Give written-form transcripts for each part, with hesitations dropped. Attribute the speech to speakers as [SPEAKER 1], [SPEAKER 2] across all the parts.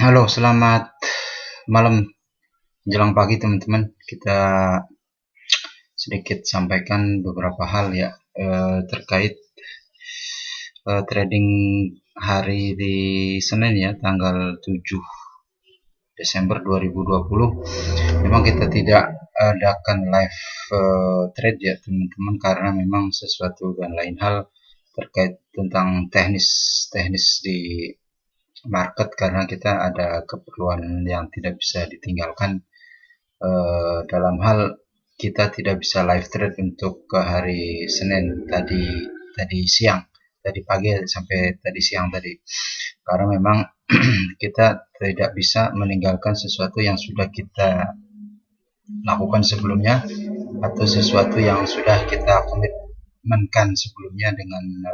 [SPEAKER 1] Halo, selamat malam menjelang pagi teman-teman. Kita sedikit sampaikan beberapa hal ya terkait trading hari di Senin ya, tanggal 7 Desember 2020. Memang kita tidak adakan live trade ya teman-teman, karena memang sesuatu dan lain hal terkait tentang teknis di market, karena kita ada keperluan yang tidak bisa ditinggalkan dalam hal kita tidak bisa live trade untuk ke hari Senin tadi siang, tadi pagi sampai tadi siang tadi, karena memang kita tidak bisa meninggalkan sesuatu yang sudah kita lakukan sebelumnya atau sesuatu yang sudah kita komitmenkan sebelumnya dengan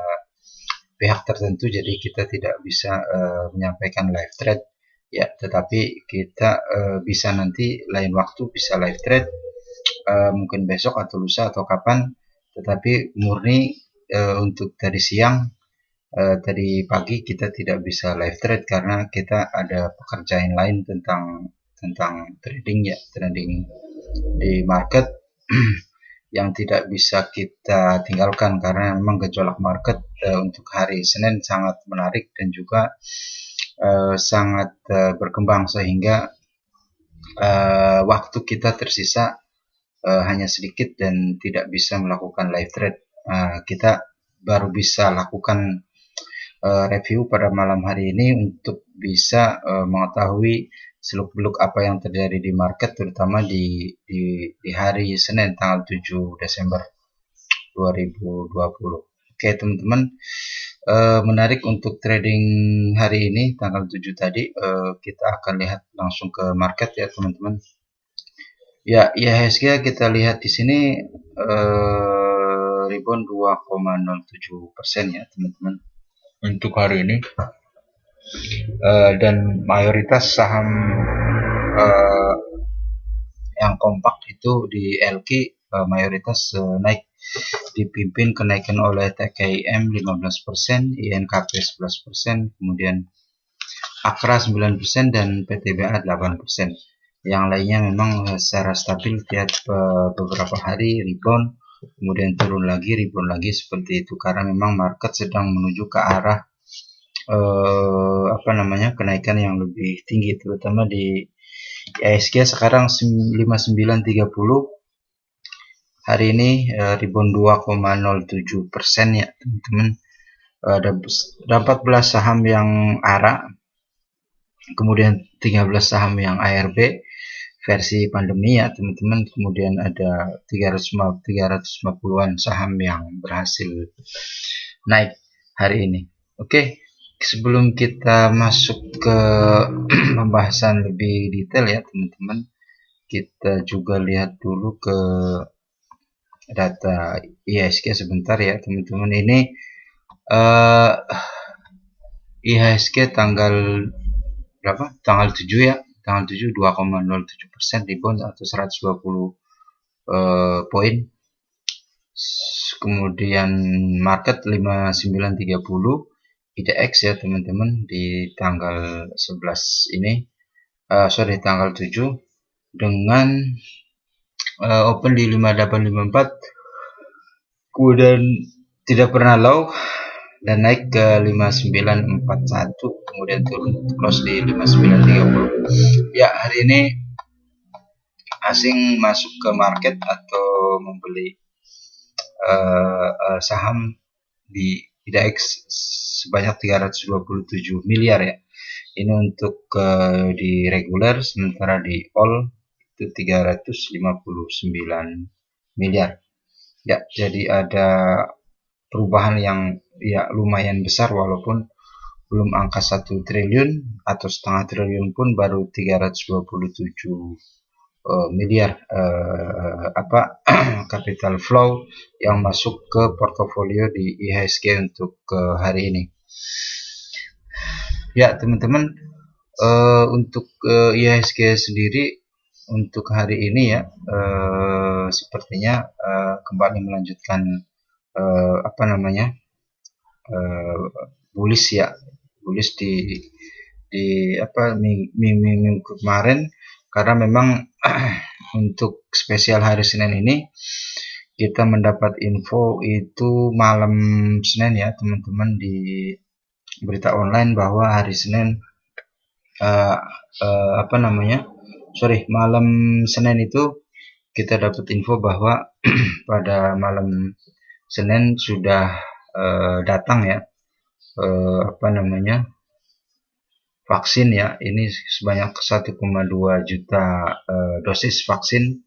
[SPEAKER 1] pihak tertentu. Jadi kita tidak bisa menyampaikan live trade ya, tetapi kita bisa nanti lain waktu bisa live trade, mungkin besok atau lusa atau kapan, tetapi murni untuk tadi siang, tadi pagi kita tidak bisa live trade karena kita ada pekerjaan lain tentang trading ya, trading di market yang tidak bisa kita tinggalkan, karena memang gejolak market untuk hari Senin sangat menarik dan juga sangat berkembang, sehingga waktu kita tersisa hanya sedikit dan tidak bisa melakukan live trade. Kita baru bisa lakukan review pada malam hari ini untuk bisa mengetahui seluk-beluk apa yang terjadi di market, terutama di hari Senin tanggal 7 Desember 2020. Oke teman-teman, menarik untuk trading hari ini tanggal 7 tadi. Kita akan lihat langsung ke market ya teman-teman. Ya, IHSG kita lihat di sini rebound 2,07% ya teman-teman untuk hari ini, dan mayoritas saham yang kompak itu di LQ mayoritas naik, dipimpin kenaikan oleh TKIM 15%, INKP 11%, kemudian Akra 9% dan PTBA 8%. Yang lainnya memang secara stabil tiap beberapa hari rebound, kemudian turun lagi, rebound lagi, seperti itu, karena memang market sedang menuju ke arah kenaikan yang lebih tinggi, terutama di IHSG sekarang 5930, hari ini rebound 2,07% ya teman-teman. Ada 14 saham yang ARA, kemudian 13 saham yang ARB versi pandemi ya teman-teman, kemudian ada 350-an saham yang berhasil naik hari ini. Oke, sebelum kita masuk ke pembahasan lebih detail ya teman-teman, kita juga lihat dulu ke data IHSG sebentar ya teman-teman. Ini IHSG tanggal berapa? Tanggal 7 ya. Tanggal 7 2,07% rebound atau 120 poin. Kemudian market 5930 IDX ya teman-teman di tanggal 11 ini. Tanggal 7 dengan open di 5854, kemudian tidak pernah low dan naik ke 5941, kemudian turun close di 5930. Ya, hari ini asing masuk ke market atau membeli saham di IDX sebanyak 327 miliar ya. Ini untuk di reguler, sementara di all itu 359 miliar. Ya, jadi ada perubahan yang ya lumayan besar, walaupun belum angka 1 triliun atau setengah triliun pun, baru 327 miliar capital flow yang masuk ke portofolio di IHSG untuk hari ini. Ya teman-teman, untuk IHSG sendiri untuk hari ini ya sepertinya kembali melanjutkan bullish ya, bullish minggu kemarin, karena memang untuk spesial hari Senin ini kita mendapat info itu malam Senin ya teman-teman, di berita online bahwa hari Senin malam Senin itu kita dapat info bahwa pada malam Senin sudah datang ya vaksin ya, ini sebanyak 1,2 juta dosis vaksin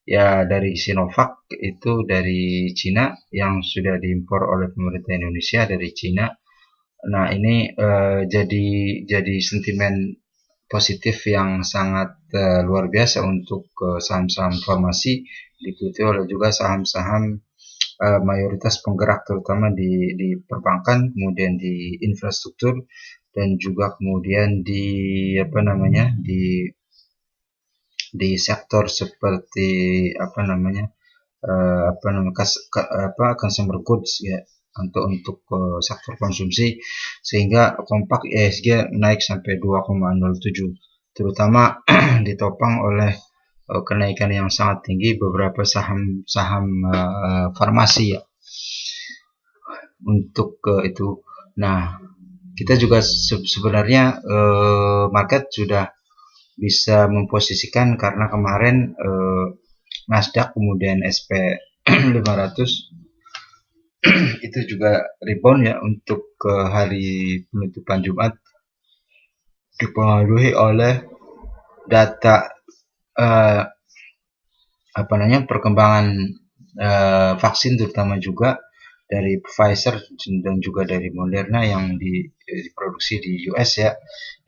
[SPEAKER 1] ya dari Sinovac, itu dari Cina, yang sudah diimpor oleh pemerintah Indonesia dari Cina. Nah, ini jadi sentimen positif yang sangat luar biasa untuk saham-saham farmasi, diikuti oleh juga saham-saham mayoritas penggerak, terutama di perbankan, kemudian di infrastruktur, dan juga kemudian di sektor seperti consumer goods ya, untuk sektor konsumsi, sehingga kompak IHSG naik sampai 2,07, terutama ditopang oleh kenaikan yang sangat tinggi beberapa saham farmasi ya untuk itu. Nah, kita juga sebenarnya market sudah bisa memposisikan, karena kemarin Nasdaq kemudian SP 500 itu juga rebound ya untuk ke hari penutupan Jumat, dipengaruhi oleh data perkembangan vaksin, terutama juga dari Pfizer dan juga dari Moderna yang diproduksi di US ya.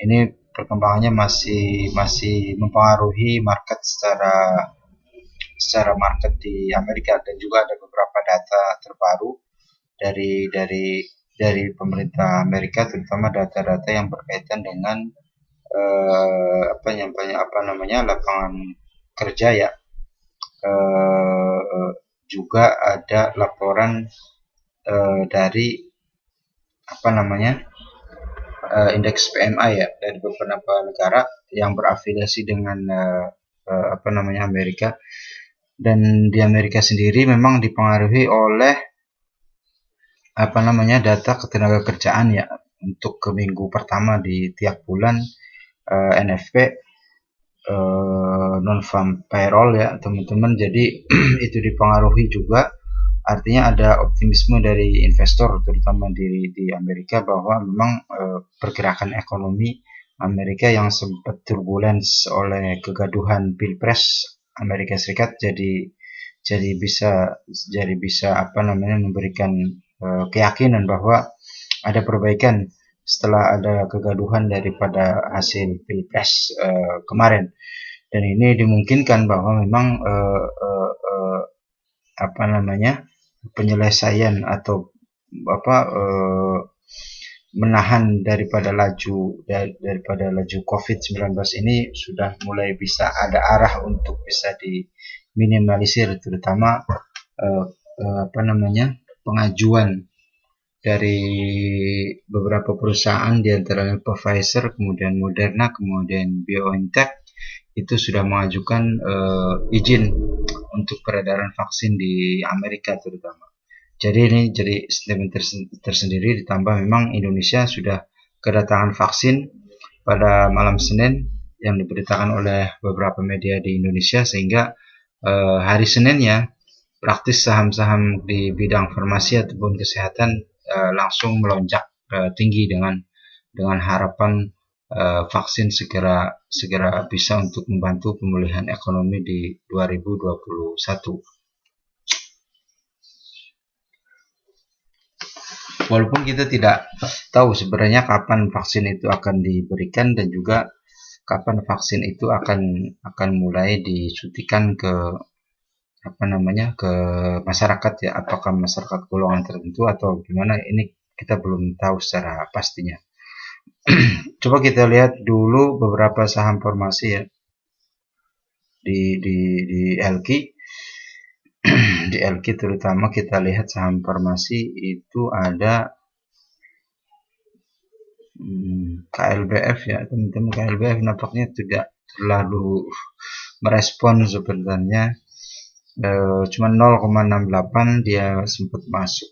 [SPEAKER 1] Ini perkembangannya masih mempengaruhi market secara market di Amerika, dan juga ada beberapa data terbaru dari pemerintah Amerika, terutama data-data yang berkaitan dengan lapangan kerja ya. Juga ada laporan dari indeks PMI ya, dari beberapa negara yang berafiliasi dengan Amerika. Dan di Amerika sendiri memang dipengaruhi oleh data ketenaga kerjaan ya, untuk ke minggu pertama di tiap bulan, NFP non-farm payroll ya teman-teman. Jadi itu dipengaruhi juga, artinya ada optimisme dari investor, terutama di Amerika, bahwa memang pergerakan ekonomi Amerika yang sempat turbulens oleh kegaduhan Pilpres Amerika Serikat jadi bisa memberikan keyakinan bahwa ada perbaikan setelah ada kegaduhan daripada hasil Pilpres kemarin. Dan ini dimungkinkan bahwa memang penyelesaian atau menahan daripada laju COVID-19 ini sudah mulai bisa ada arah untuk bisa diminimalisir, terutama pengajuan dari beberapa perusahaan, diantaranya Pfizer, kemudian Moderna, kemudian BioNTech, itu sudah mengajukan izin untuk peredaran vaksin di Amerika terutama. Jadi ini jadi sentimen tersendiri, ditambah memang Indonesia sudah kedatangan vaksin pada malam Senin yang diberitakan oleh beberapa media di Indonesia, sehingga hari Seninnya praktis saham-saham di bidang farmasi ataupun kesehatan langsung melonjak tinggi dengan harapan vaksin segera bisa untuk membantu pemulihan ekonomi di 2021. Walaupun kita tidak tahu sebenarnya kapan vaksin itu akan diberikan, dan juga kapan vaksin itu akan mulai disuntikan ke ke masyarakat ya, apakah masyarakat golongan tertentu atau gimana, ini kita belum tahu secara pastinya. Coba kita lihat dulu beberapa saham farmasi ya di LQ. Di LQ terutama kita lihat saham farmasi itu ada KLBF ya teman-teman, KLBF nampaknya tidak terlalu merespon sebenarnya, cuma 0,68. Dia sempat masuk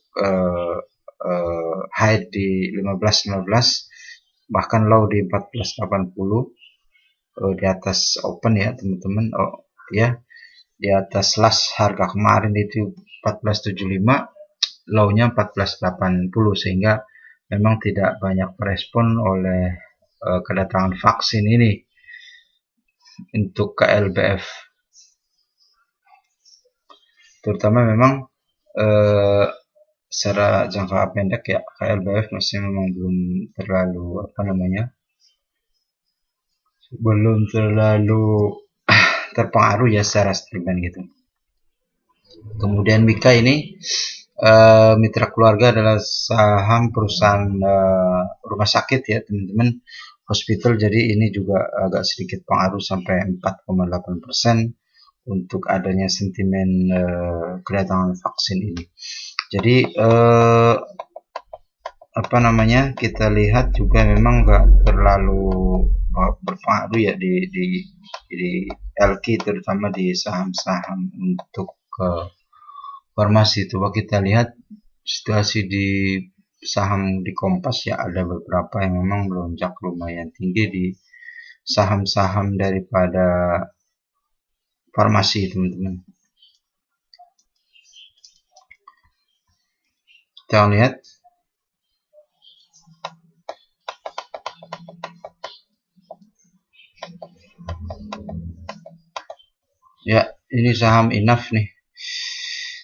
[SPEAKER 1] high di 15.15, bahkan low di 14.80, di atas open ya teman-teman. Ya, di atas last harga kemarin itu 14.75, low-nya 14.80, sehingga memang tidak banyak merespon oleh kedatangan vaksin ini untuk KLBF. Terutama memang secara jangka pendek ya, KLBF masih memang belum terlalu terpengaruh ya secara sentimen gitu. Kemudian Mika ini mitra keluarga adalah saham perusahaan rumah sakit ya teman-teman, hospital, jadi ini juga agak sedikit pengaruh sampai 4,8% untuk adanya sentimen kedatangan vaksin ini. Jadi kita lihat juga memang nggak terlalu berpengaruh ya di LQ, terutama di saham-saham untuk farmasi. Coba kita lihat situasi di saham di Kompas ya, ada beberapa yang memang melonjak lumayan tinggi di saham-saham daripada farmasi teman-teman. Kita lihat ya, ini saham Inaf nih.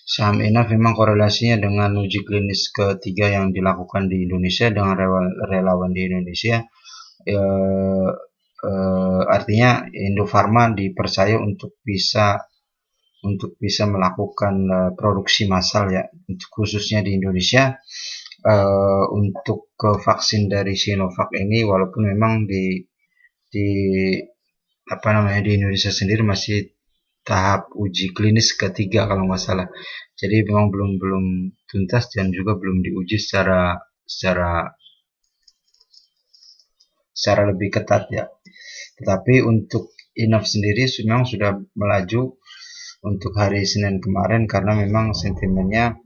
[SPEAKER 1] Saham Inaf memang korelasinya dengan uji klinis ketiga yang dilakukan di Indonesia dengan relawan di Indonesia. Artinya Indofarma dipercaya untuk bisa melakukan produksi massal ya, khususnya di Indonesia. Untuk vaksin dari Sinovac ini, walaupun memang di Indonesia sendiri masih tahap uji klinis ketiga kalau nggak salah, jadi memang belum tuntas dan juga belum diuji secara lebih ketat ya. Tetapi untuk Inaf sendiri memang sudah melaju untuk hari Senin kemarin, karena memang sentimennya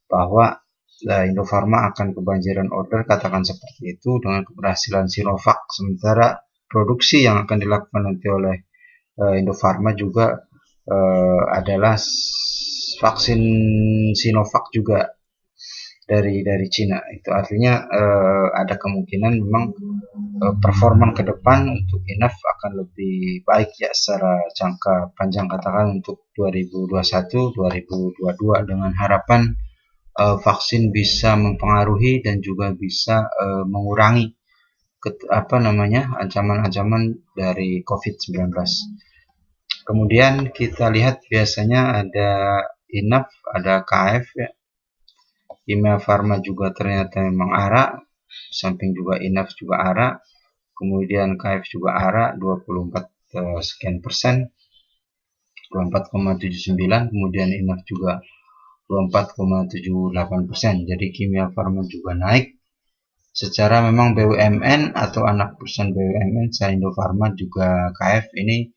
[SPEAKER 1] bahwa Indofarma akan kebanjiran order, katakan seperti itu, dengan keberhasilan Sinovac. Sementara produksi yang akan dilakukan nanti oleh Indofarma juga adalah vaksin Sinovac juga dari Cina. Itu artinya ada kemungkinan memang performa ke depan untuk Inaf akan lebih baik ya secara jangka panjang, katakan untuk 2021-2022, dengan harapan vaksin bisa mempengaruhi dan juga bisa mengurangi ancaman-ancaman dari COVID-19. Kemudian kita lihat biasanya ada Inaf, ada KF ya. Kimia Farma juga ternyata memang ARA, samping juga Inaf juga ARA. Kemudian KF juga ARA 24 sekian persen, 24,79. Kemudian Inaf juga 24,78%. Jadi Kimia Farma juga naik. Secara memang BUMN atau anak perusahaan BUMN, Indofarma juga KF ini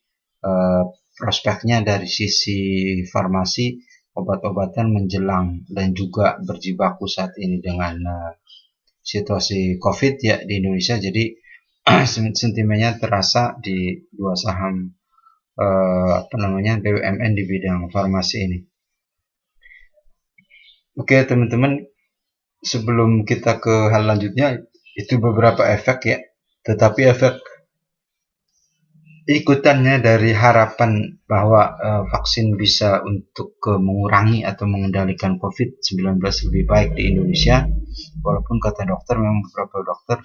[SPEAKER 1] prospeknya dari sisi farmasi, obat-obatan menjelang dan juga berjibaku saat ini dengan situasi COVID ya di Indonesia. Jadi sentimennya terasa di dua saham BUMN di bidang farmasi ini. Oke teman-teman, sebelum kita ke hal lanjutnya, itu beberapa efek ya. Tetapi efek ikutannya dari harapan bahwa vaksin bisa untuk mengurangi atau mengendalikan COVID-19 lebih baik di Indonesia. Walaupun kata dokter, memang beberapa dokter,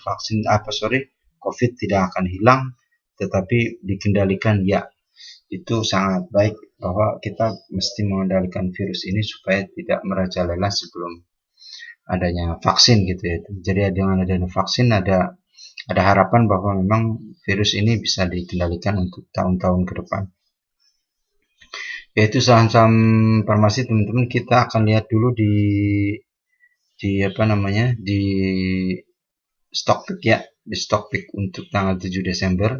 [SPEAKER 1] COVID tidak akan hilang, tetapi dikendalikan ya. Itu sangat baik, bahwa kita mesti mengendalikan virus ini supaya tidak merajalela sebelum adanya vaksin gitu ya. Jadi dengan adanya vaksin ada harapan bahwa memang virus ini bisa dikendalikan untuk tahun-tahun ke depan. Yaitu saham-saham farmasi teman-teman, kita akan lihat dulu di Stockpick ya. di stock pick untuk tanggal 7 Desember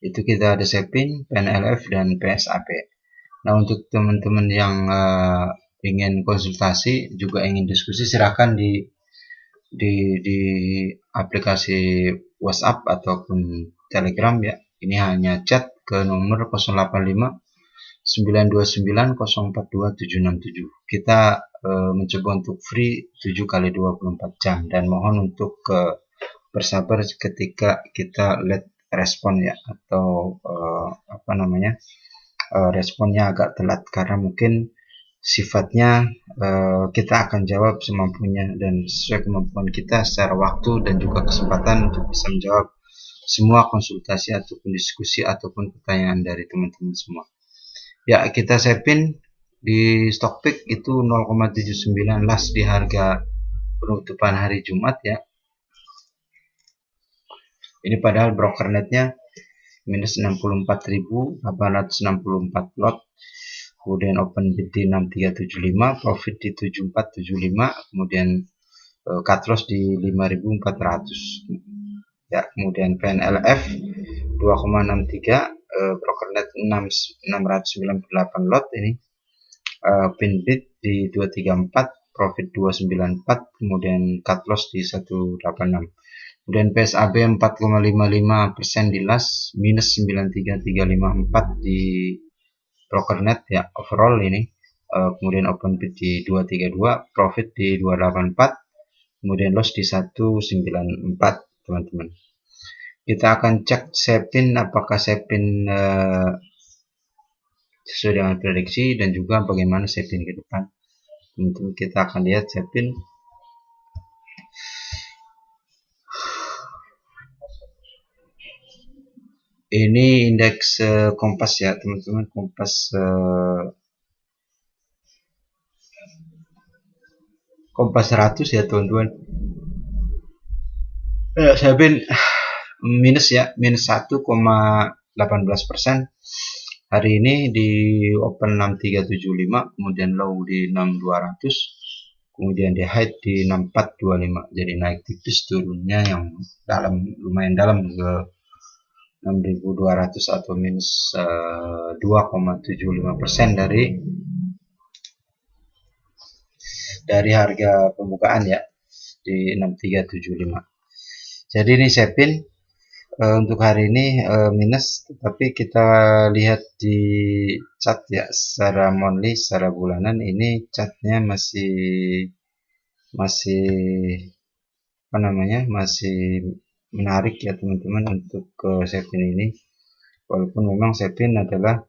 [SPEAKER 1] itu kita ada SEPIN, PNLF, dan PSAP. Nah, untuk teman-teman yang ingin konsultasi juga ingin diskusi, silahkan di aplikasi WhatsApp ataupun Telegram ya. Ini hanya chat ke nomor 085 929 042 767. Kita mencoba untuk free 7 kali 24 jam dan mohon untuk bersabar ketika kita late respon ya, atau responnya agak telat karena mungkin sifatnya kita akan jawab semampunya dan sesuai kemampuan kita secara waktu dan juga kesempatan untuk bisa menjawab semua konsultasi ataupun diskusi ataupun pertanyaan dari teman-teman semua. Ya, kita SEPIN di Stockpick itu 0,79 las di harga penutupan hari Jumat ya. Ini padahal broker netnya minus 64.864 lot, kemudian open bid di 6375, profit di 7475, kemudian cut loss di 5400 ya. Kemudian PNLF 2,63, broker net 698 lot ini, pin bid di 234, profit 294, kemudian cut loss di 186. Kemudian PSAB 4,55% di las, minus 93354 di broker net ya overall ini. Kemudian open bid di 232, profit di 284, kemudian loss di 194 teman-teman. Kita akan cek SEPIN apakah SEPIN sesuai dengan prediksi dan juga bagaimana SEPIN ke depan. Teman-teman, kita akan lihat SEPIN. Ini indeks Kompas ya teman-teman, Kompas 100 ya teman-teman. SEPIN minus ya, minus 1,18%. Hari ini di open 6375, kemudian low di 6200, kemudian di high di 6425. Jadi naik tipis, turunnya yang lumayan dalam ke 6200 atau minus 2,75% dari harga pembukaan ya di 6375. Jadi ini SEPIN untuk hari ini minus, tetapi kita lihat di chart ya, secara monthly, secara bulanan ini chartnya masih menarik ya teman-teman untuk SEPIN ini. Walaupun memang SEPIN adalah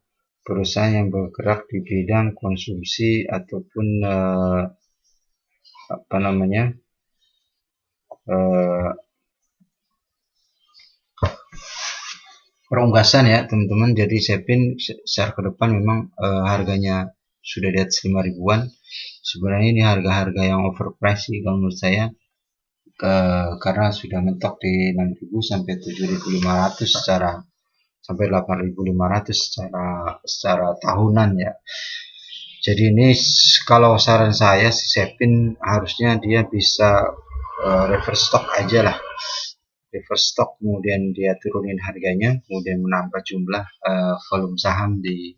[SPEAKER 1] perusahaan yang bergerak di bidang konsumsi ataupun perunggasan ya teman-teman. Jadi SEPIN secara ke depan memang harganya sudah di atas 5 ribuan. Sebenarnya ini harga-harga yang overpriced sih kalau menurut saya, karena sudah mentok di 6.000 sampai 7.500 sampai 8.500 secara tahunan ya. Jadi ini kalau saran saya si SEPIN harusnya dia bisa reverse stock aja lah, reverse stock, kemudian dia turunin harganya, kemudian menambah jumlah volume saham di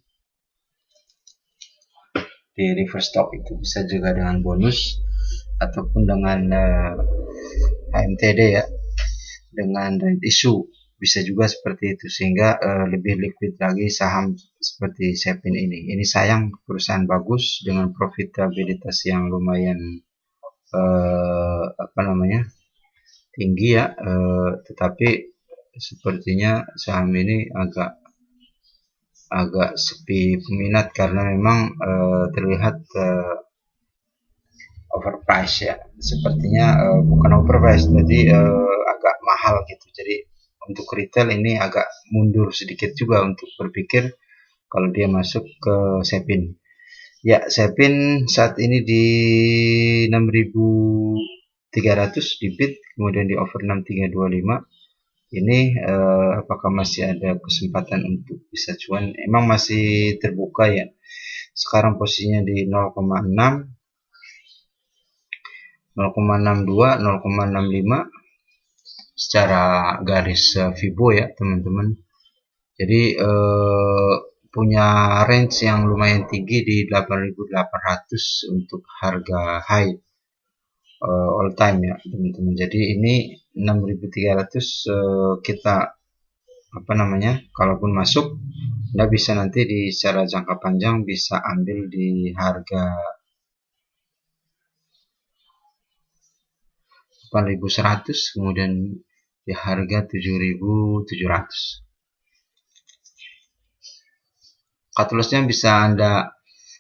[SPEAKER 1] reverse stock. Itu bisa juga dengan bonus ataupun dengan HMTD ya, dengan right issue, bisa juga seperti itu, sehingga lebih liquid lagi saham seperti SEPIN ini. Ini sayang, perusahaan bagus dengan profitabilitas yang lumayan tinggi ya, tetapi sepertinya saham ini agak sepi peminat karena memang terlihat overpriced ya, sepertinya bukan overpriced, jadi agak mahal gitu. Jadi untuk retail ini agak mundur sedikit juga untuk berpikir kalau dia masuk ke SEPIN. Ya, SEPIN saat ini di 6.300 di bid, kemudian di over 6.325. Ini apakah masih ada kesempatan untuk bisa cuan? Emang masih terbuka ya. Sekarang posisinya di 0,6, 0,62, 0,65, secara garis Fibo ya teman-teman. Jadi punya range yang lumayan tinggi di 8.800 untuk harga high all time ya teman-teman. Jadi ini 6.300 kita apa namanya, kalaupun masuk Anda bisa nanti di secara jangka panjang bisa ambil di harga 8.100, kemudian di harga 7.700. Cut lossnya bisa Anda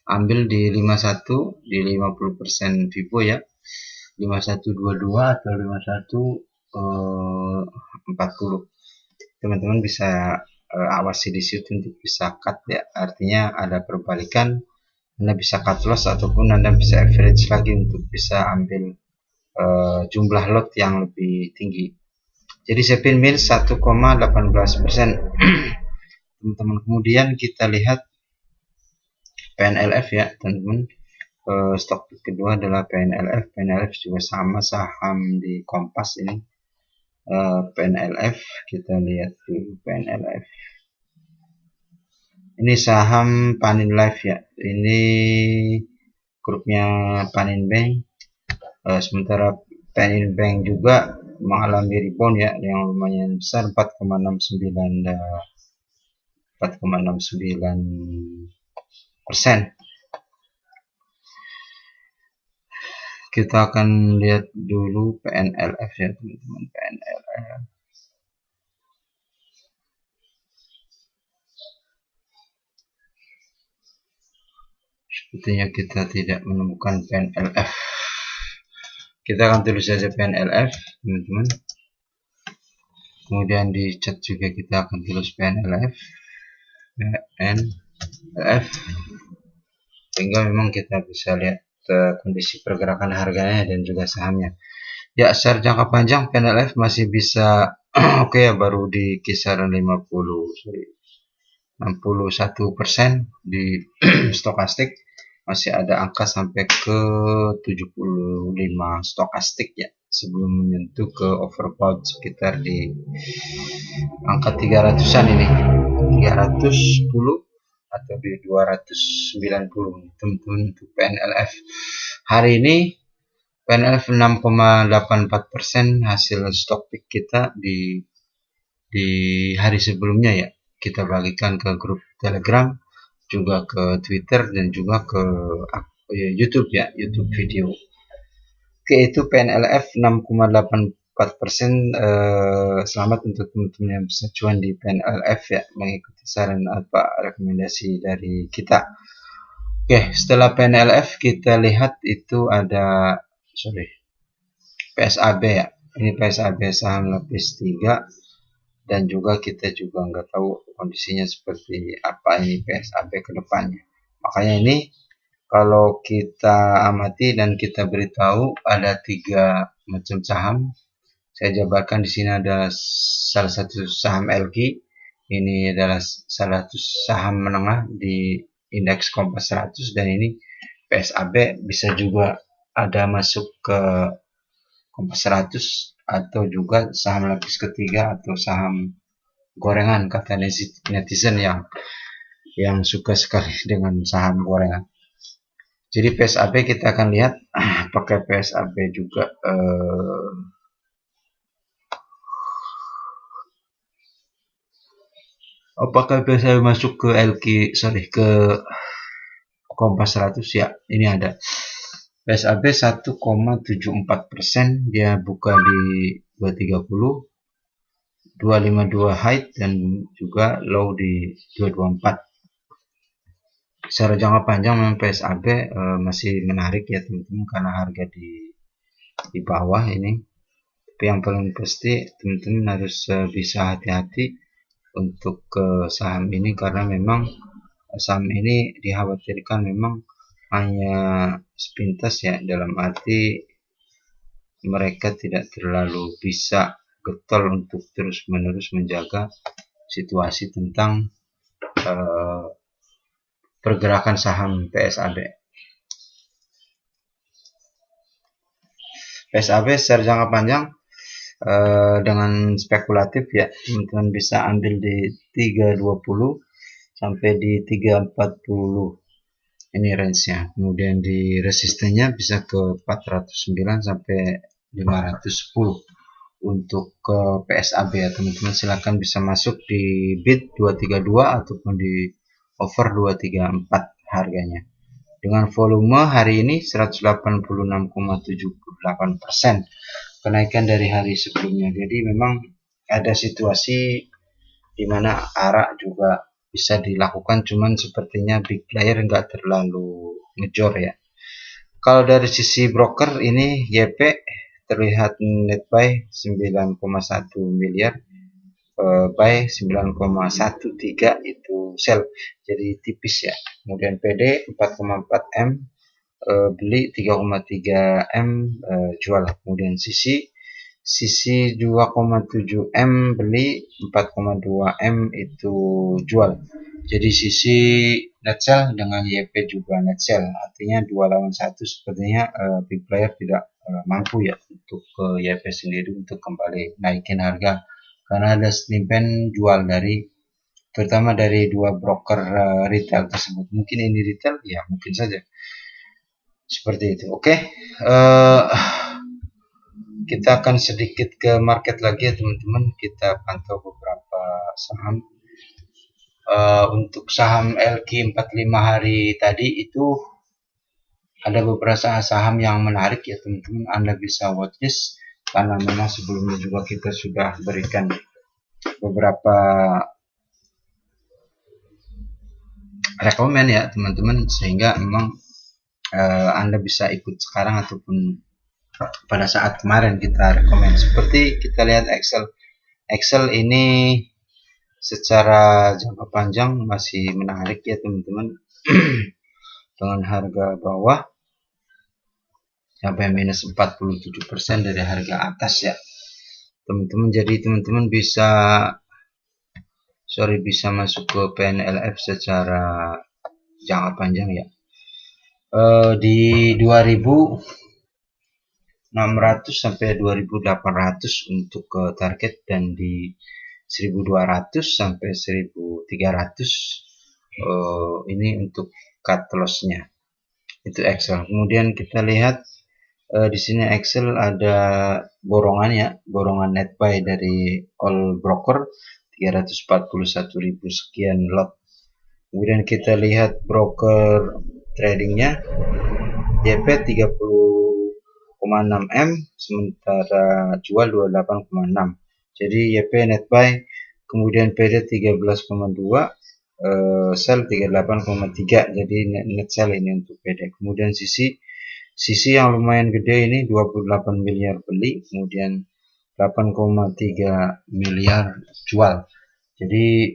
[SPEAKER 1] ambil di 51 di 50% Vivo ya, 5122 atau 5140. Teman-teman bisa awasi di situ untuk bisa cut ya, artinya ada perbalikan, Anda bisa cut loss ataupun Anda bisa average lagi untuk bisa ambil jumlah lot yang lebih tinggi. Jadi Sepin Mills 1,18%. Teman-teman, kemudian kita lihat PNLF ya teman-teman. Stok kedua adalah PNLF. PNLF juga sama saham di Kompas ini. PNLF, kita lihat dulu PNLF. Ini saham Panin Life ya. Ini grupnya Panin Bank. Sementara Panin Bank juga mengalami rebound ya yang lumayan besar, 4,69%. Kita akan lihat dulu PNLF ya teman-teman. PNLF sepertinya kita tidak menemukan PNLF. Kita akan tulis saja PNLF teman-teman, kemudian di chat juga kita akan tulis PNLF sehingga memang kita bisa lihat kondisi pergerakan harganya dan juga sahamnya ya. Secara jangka panjang PNLF masih bisa oke ya, baru di kisaran 61% di stokastik, masih ada angka sampai ke 75 stokastik ya sebelum menyentuh ke overbought sekitar di angka 300-an ini, 310 atau di 290 teman-teman untuk PNLF. Hari ini PNLF 6,84% hasil stock pick kita di hari sebelumnya ya. Kita bagikan ke grup Telegram, juga ke Twitter dan juga ke YouTube ya, YouTube video. Oke, itu PNLF 6,84%. Selamat untuk teman-teman yang bisa cuan di PNLF ya, mengikuti saran apa rekomendasi dari kita. Oke, setelah PNLF kita lihat itu ada PSAB ya. Ini PSAB saham lapis 3, dan juga kita juga nggak tahu kondisinya seperti apa ini PSAB ke depannya. Makanya ini kalau kita amati dan kita beritahu ada 3 macam saham. Saya jabarkan di sini ada salah satu saham LG. Ini adalah salah satu saham menengah di indeks Kompas 100, dan ini PSAB bisa juga ada masuk ke Kompas 100 atau juga saham lapis ketiga atau saham gorengan, kata netizen yang suka sekali dengan saham gorengan. Jadi PSAB kita akan lihat pakai PSAB juga apakah PSAB masuk ke ke Kompas 100 ya. Ini ada PSAB 1,74%, dia buka di 230, 252 high dan juga low di 224. Secara jangka panjang memang PSAB masih menarik ya teman-teman, karena harga di bawah ini. Tapi yang paling pasti teman-teman harus bisa hati-hati untuk saham ini, karena memang saham ini dikhawatirkan memang hanya sepintas ya, dalam arti mereka tidak terlalu bisa getol untuk terus-menerus menjaga situasi tentang pergerakan saham PSAB. PSAB secara jangka panjang dengan spekulatif ya, teman-teman bisa ambil di 320 sampai di 340, ini range-nya. Kemudian di resistennya bisa ke 409 sampai 510. Untuk ke PSAB ya teman-teman, silahkan bisa masuk di bid 232 ataupun di over 234 harganya. Dengan volume hari ini 186,78%, kenaikan dari hari sebelumnya. Jadi memang ada situasi di mana arak juga bisa dilakukan, cuman sepertinya big player nggak terlalu ngejor ya. Kalau dari sisi broker ini YP terlihat net buy 9,1 miliar, buy 9,13 itu sell, jadi tipis ya. Kemudian PD 4,4 M, beli 3,3 M, jual. Kemudian sisi 2,7 M beli, 4,2 M itu jual. Jadi sisi net sell dengan YP juga net sell, artinya 2 lawan 1 sepertinya big player tidak mampu ya untuk ke YP sendiri untuk kembali naikin harga, karena ada sentimen jual dari terutama dari dua broker retail tersebut. Mungkin ini retail ya, mungkin saja seperti itu. Oke, kita akan sedikit ke market lagi ya teman-teman. Kita pantau beberapa saham. Untuk saham LQ45 hari tadi itu ada beberapa saham yang menarik ya teman-teman. Anda bisa watchlist karena memang sebelumnya juga kita sudah berikan beberapa rekomen ya teman-teman, sehingga memang Anda bisa ikut sekarang ataupun pada saat kemarin kita rekomen. Seperti kita lihat Excel ini secara jangka panjang masih menarik ya teman-teman. Dengan harga bawah sampai minus 47% dari harga atas ya teman-teman. Jadi teman-teman bisa masuk ke PNLF secara jangka panjang ya, di 2600 sampai 2800 untuk ke target, dan di 1200 sampai 1300 ini untuk cut loss-nya. Itu Excel. Kemudian kita lihat di sini Excel ada borongan ya, borongan net buy dari all broker 341.000 sekian lot. Kemudian kita lihat broker tradingnya YP 30,6 M, sementara jual 28,6. Jadi YP net buy, kemudian PD 13,2, sell 38,3. Jadi net sell ini untuk PD. Kemudian sisi yang lumayan gede ini 28 miliar beli, kemudian 8,3 miliar jual. Jadi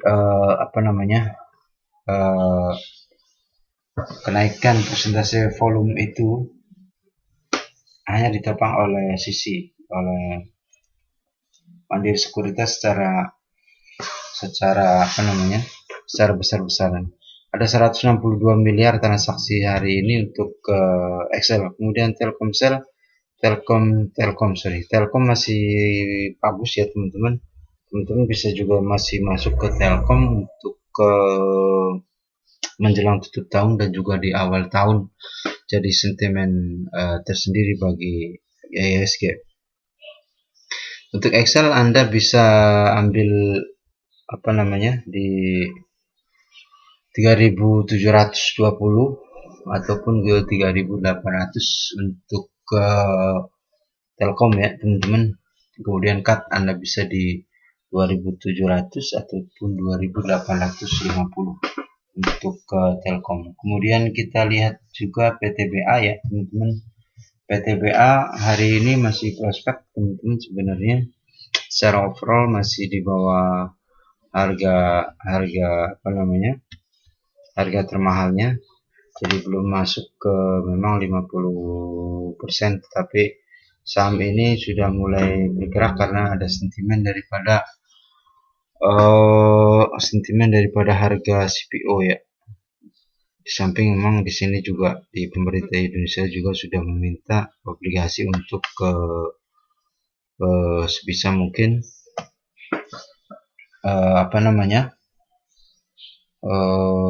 [SPEAKER 1] kenaikan persentase volume itu hanya ditopang oleh Mandiri Sekuritas secara besar-besaran. Ada 162 miliar transaksi hari ini untuk Excel. Kemudian Telkom masih bagus ya teman-teman. Teman-teman bisa juga masih masuk ke Telkom untuk menjelang tutup tahun dan juga di awal tahun. Jadi sentimen tersendiri bagi IHSG. Untuk Excel Anda bisa ambil di 3720 ataupun ke 3800 untuk ke Telkom ya teman-teman. Kemudian cut Anda bisa di 2700 ataupun 2850 untuk ke Telkom. Kemudian kita lihat juga PTBA ya teman-teman. PTBA hari ini masih prospek teman-teman, sebenarnya secara overall masih di bawah harga termahalnya, jadi belum masuk ke memang 50%, tetapi saham ini sudah mulai bergerak karena ada sentimen daripada harga CPO ya. Di samping memang di sini juga di pemerintah Indonesia juga sudah meminta obligasi untuk sebisa mungkin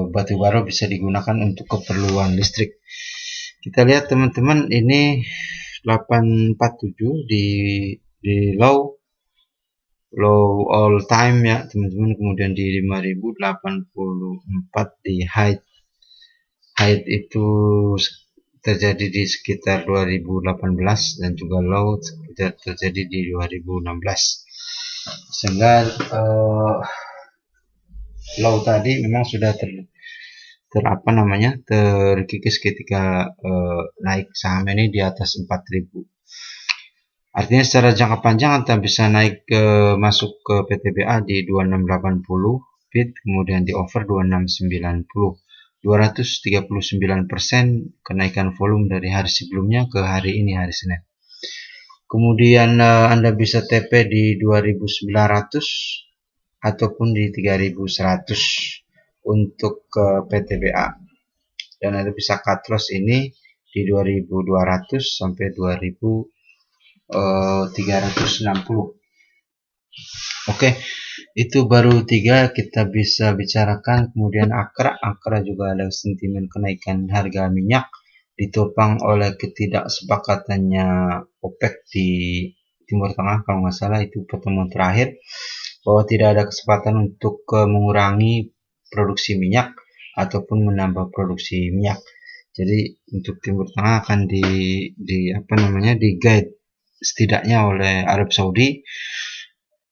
[SPEAKER 1] batu bara bisa digunakan untuk keperluan listrik. Kita lihat teman-teman, ini 847 di low all time ya teman-teman, kemudian di 5084 di high itu terjadi di sekitar 2018 dan juga low terjadi di 2016, sehingga low tadi memang sudah terkikis ketika naik saham ini di atas 4000. Artinya secara jangka panjang Anda bisa naik masuk ke PTBA di 2680 bit, kemudian di over 2690, 239% kenaikan volume dari hari sebelumnya ke hari ini, hari Senin. Kemudian Anda bisa TP di 2900 ataupun di 3100 untuk ke PTBA, dan Anda bisa cut loss ini di 2200 sampai 2360. Oke, itu baru 3 kita bisa bicarakan. Kemudian Akra juga ada sentimen kenaikan harga minyak ditopang oleh ketidaksepakatannya OPEC di Timur Tengah, kalau nggak salah itu pertemuan terakhir, bahwa tidak ada kesempatan untuk mengurangi produksi minyak ataupun menambah produksi minyak. Jadi untuk Timur Tengah akan di guide setidaknya oleh Arab Saudi,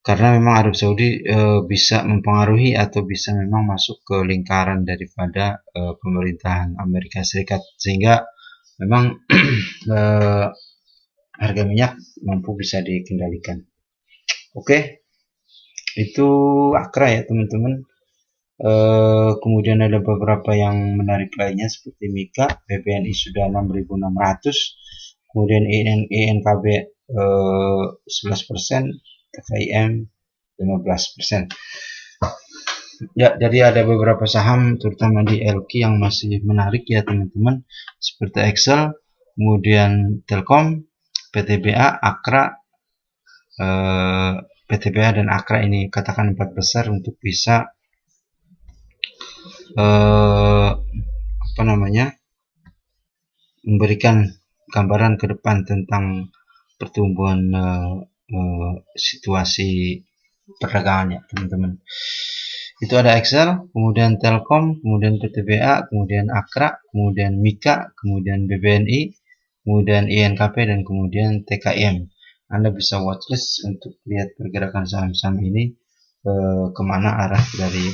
[SPEAKER 1] karena memang Arab Saudi bisa mempengaruhi atau bisa memang masuk ke lingkaran daripada pemerintahan Amerika Serikat, sehingga memang harga minyak mampu bisa dikendalikan. Oke, itu Akra ya teman-teman. Kemudian ada beberapa yang menarik lainnya seperti Mika, BBNI sudah 6.600, kemudian INKB 11%, TKIM 15%. Ya, jadi ada beberapa saham terutama di LQ yang masih menarik ya teman-teman, seperti Excel, kemudian Telkom, PTBA, Akra, PTBA dan Akra ini katakan 4 besar untuk bisa memberikan gambaran ke depan tentang pertumbuhan situasi perdagangan ya teman-teman. Itu ada Excel, kemudian Telkom, kemudian PTBA, kemudian Akra, kemudian Mika, kemudian BBNI, kemudian INKP, dan kemudian TKIM. Anda bisa watchlist untuk lihat pergerakan saham-saham ini kemana arah dari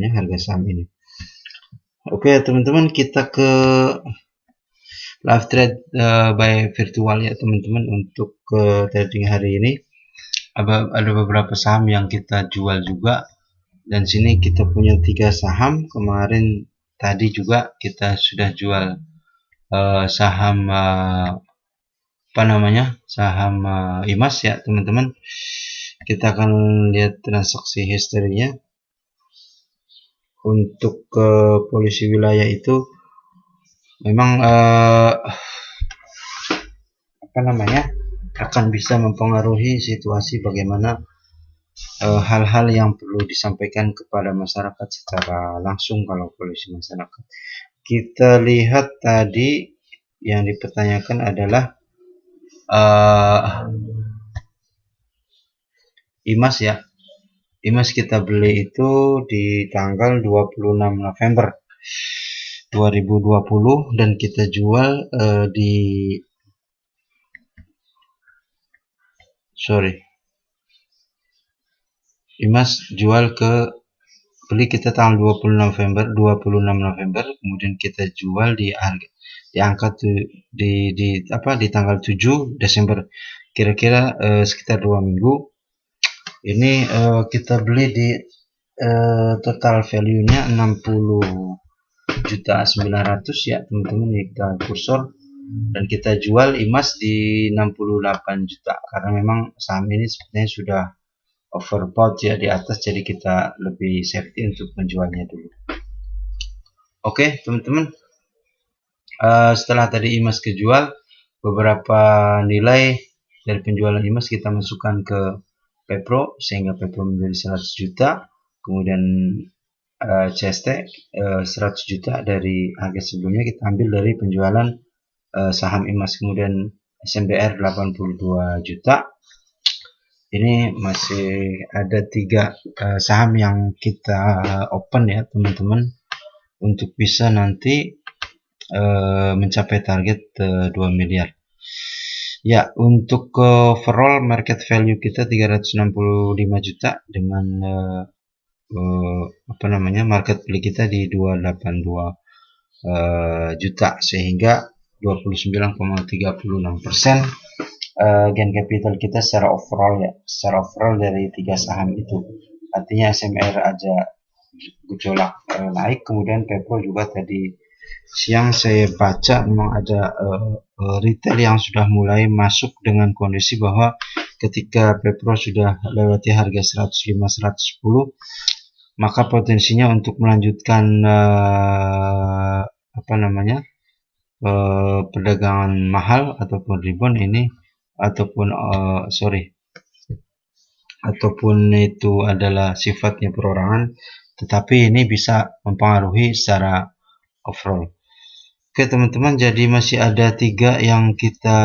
[SPEAKER 1] harga saham ini. Oke teman-teman, kita ke live trade by virtual ya teman-teman. Untuk trading hari ini ada beberapa saham yang kita jual juga, dan sini kita punya 3 saham. Kemarin tadi juga kita sudah jual saham saham IMAS ya teman-teman. Kita akan lihat transaksi historinya. Untuk polisi wilayah itu memang akan bisa mempengaruhi situasi bagaimana hal-hal yang perlu disampaikan kepada masyarakat secara langsung kalau polisi masyarakat. Kita lihat tadi yang dipertanyakan adalah IMAS ya. IMAS kita beli itu di tanggal 26 November 2020 dan kita jual IMAS jual beli kita tanggal 26 November, kemudian kita jual di angka di tanggal 7 Desember, kira-kira sekitar 2 minggu. Ini kita beli di total value-nya 60.900 ya teman-teman, kita kursor, dan kita jual IMAS di 68 juta karena memang saham ini sepertinya sudah overbought ya di atas, jadi kita lebih safety untuk menjualnya dulu. Oke teman-teman, setelah tadi IMAS kejual, beberapa nilai dari penjualan emas kita masukkan ke Pepro sehingga Pepro menjadi 100 juta, kemudian CST 100 juta dari harga sebelumnya kita ambil dari penjualan saham emas, kemudian SMBR 82 juta. Ini masih ada 3 saham yang kita open ya teman-teman, untuk bisa nanti mencapai target 2 miliar. Ya, untuk overall market value kita 365 juta dengan market beli kita di 282 juta, sehingga 29,36% gain capital kita secara overall dari 3 saham itu. Artinya SMR aja gejolak naik, kemudian Pepro juga tadi siang saya baca memang ada retail yang sudah mulai masuk dengan kondisi bahwa ketika Pepro sudah lewati harga 105-110, maka potensinya untuk melanjutkan perdagangan mahal ataupun rebound ini ataupun itu adalah sifatnya perorangan, tetapi ini bisa mempengaruhi secara overall. Oke teman-teman, jadi masih ada 3 yang kita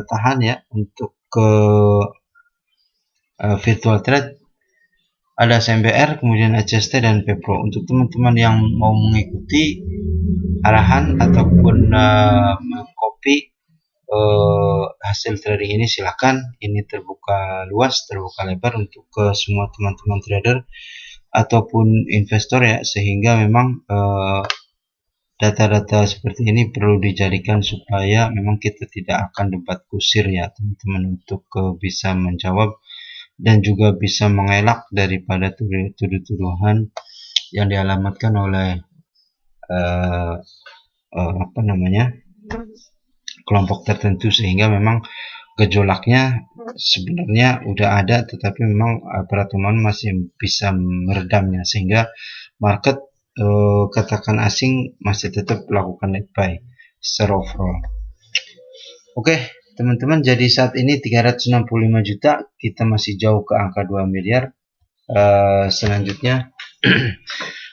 [SPEAKER 1] tahan ya untuk ke virtual trade. Ada SMBR, kemudian HST dan Pepro. Untuk teman-teman yang mau mengikuti arahan ataupun mengcopy hasil trading ini, silakan. Ini terbuka luas, terbuka lebar untuk ke semua teman-teman trader ataupun investor ya, sehingga memang data-data seperti ini perlu dijadikan supaya memang kita tidak akan debat kusir ya teman-teman, untuk bisa menjawab dan juga bisa mengelak daripada tuduh-tuduhan yang dialamatkan oleh kelompok tertentu, sehingga memang gejolaknya sebenarnya udah ada, tetapi memang peraturan masih bisa meredamnya, sehingga market katakan asing masih tetap melakukan net buy secara overall. Oke teman-teman, jadi saat ini 365 juta, kita masih jauh ke angka 2 miliar. Selanjutnya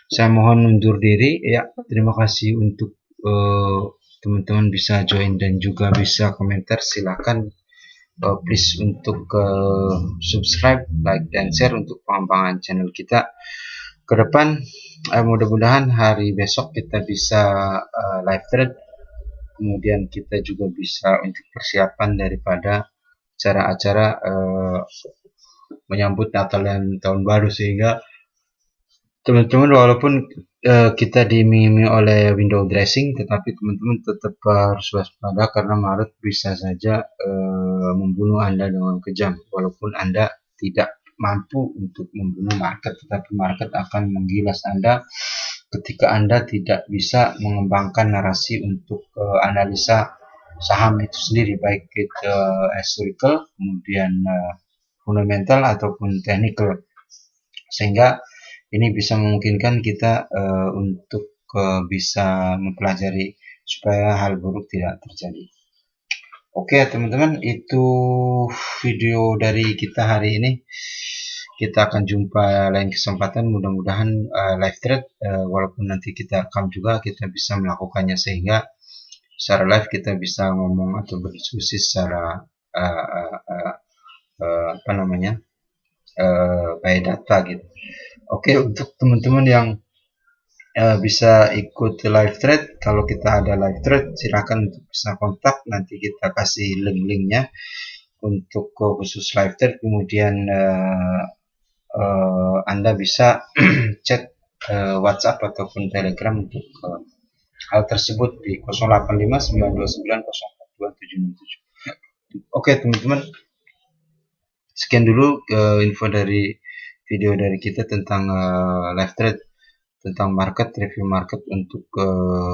[SPEAKER 1] saya mohon undur diri ya. Terima kasih untuk teman-teman bisa join dan juga bisa komentar. Silakan please untuk subscribe, like dan share untuk pengembangan channel kita ke depan. Mudah-mudahan hari besok kita bisa live trade, kemudian kita juga bisa untuk persiapan daripada acara-acara menyambut Natal dan Tahun Baru, sehingga teman-teman walaupun kita diiming-imingi oleh window dressing, tetapi teman-teman tetap harus waspada karena Maret bisa saja membunuh Anda dengan kejam. Walaupun Anda tidak mampu untuk membunuh market, tetapi market akan menggilas Anda ketika Anda tidak bisa mengembangkan narasi untuk analisa saham itu sendiri, baik itu historical, kemudian fundamental ataupun technical, sehingga ini bisa memungkinkan kita untuk bisa mempelajari supaya hal buruk tidak terjadi. Oke teman-teman, itu video dari kita hari ini. Kita akan jumpa lain kesempatan, mudah-mudahan live trade, walaupun nanti kita rekam juga, kita bisa melakukannya sehingga secara live kita bisa ngomong atau berdiskusi secara by data gitu. Oke, untuk teman-teman yang bisa ikut live trade, kalau kita ada live trade silahkan untuk bisa kontak, nanti kita kasih link-linknya untuk khusus live trade, kemudian Anda bisa chat WhatsApp ataupun Telegram untuk hal tersebut di 085929042767. Oke teman-teman, sekian dulu info dari video dari kita tentang live trade, tentang market, review market untuk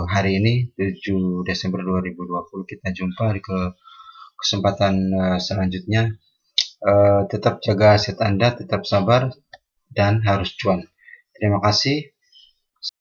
[SPEAKER 1] hari ini 7 Desember 2020. Kita jumpa di kesempatan selanjutnya. Tetap jaga aset Anda, tetap sabar dan harus cuan. Terima kasih.